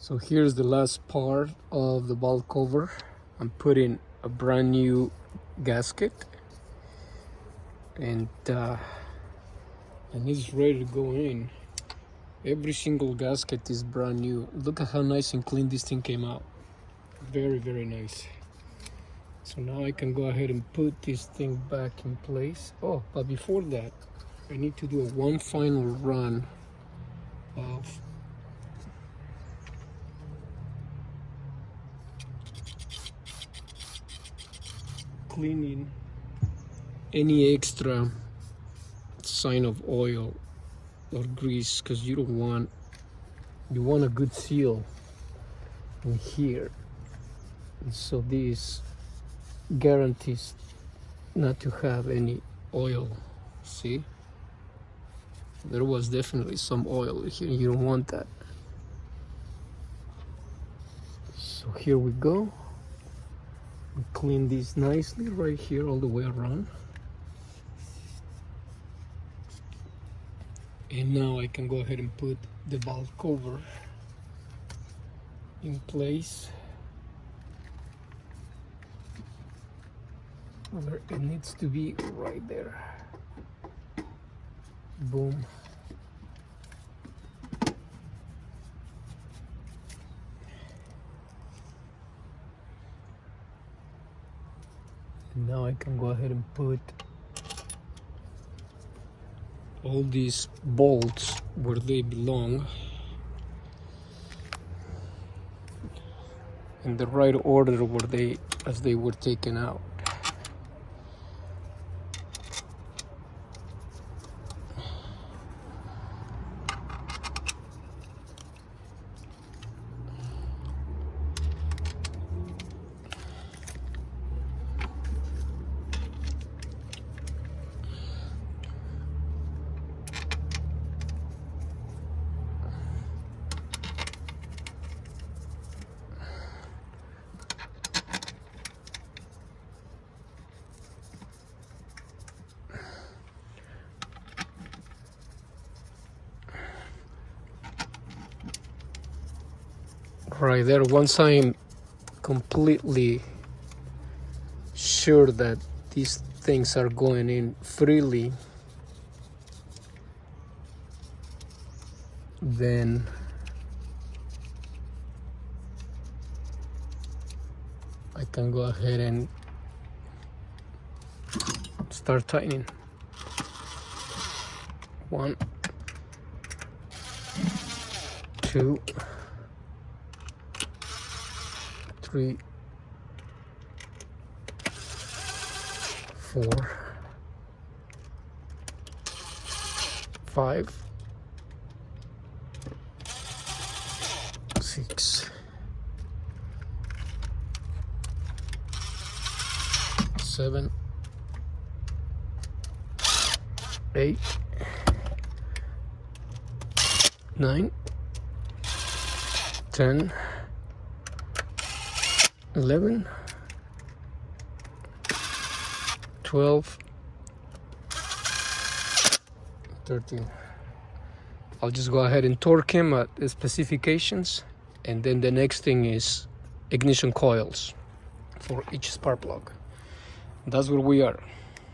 So here's the last part of the valve cover. I'm putting a brand new gasket, and it's ready to go in. Every single gasket is brand new. Look at how nice and clean this thing came out. Very, very nice. So now I can go ahead and put this thing back in place. Oh, but before that, I need to do one final run of cleaning any extra sign of oil or grease, because you want a good seal in here, and so this guarantees not to have any oil. See, there was definitely some oil here. You don't want that. So here we go. We clean this nicely right here all the way around, and now I can go ahead and put the valve cover in place where it needs to be, right there. Boom. And now I can go ahead and put all these bolts where they belong in the right order as they were taken out. Right there, once I'm completely sure that these things are going in freely, then I can go ahead and start tightening. 1, 2, 3, 4, 5, 6, 7, 8, 9, 10, 11, 12, 13. I'll just go ahead and torque him at the specifications, and then the next thing is ignition coils for each spark plug. That's where we are.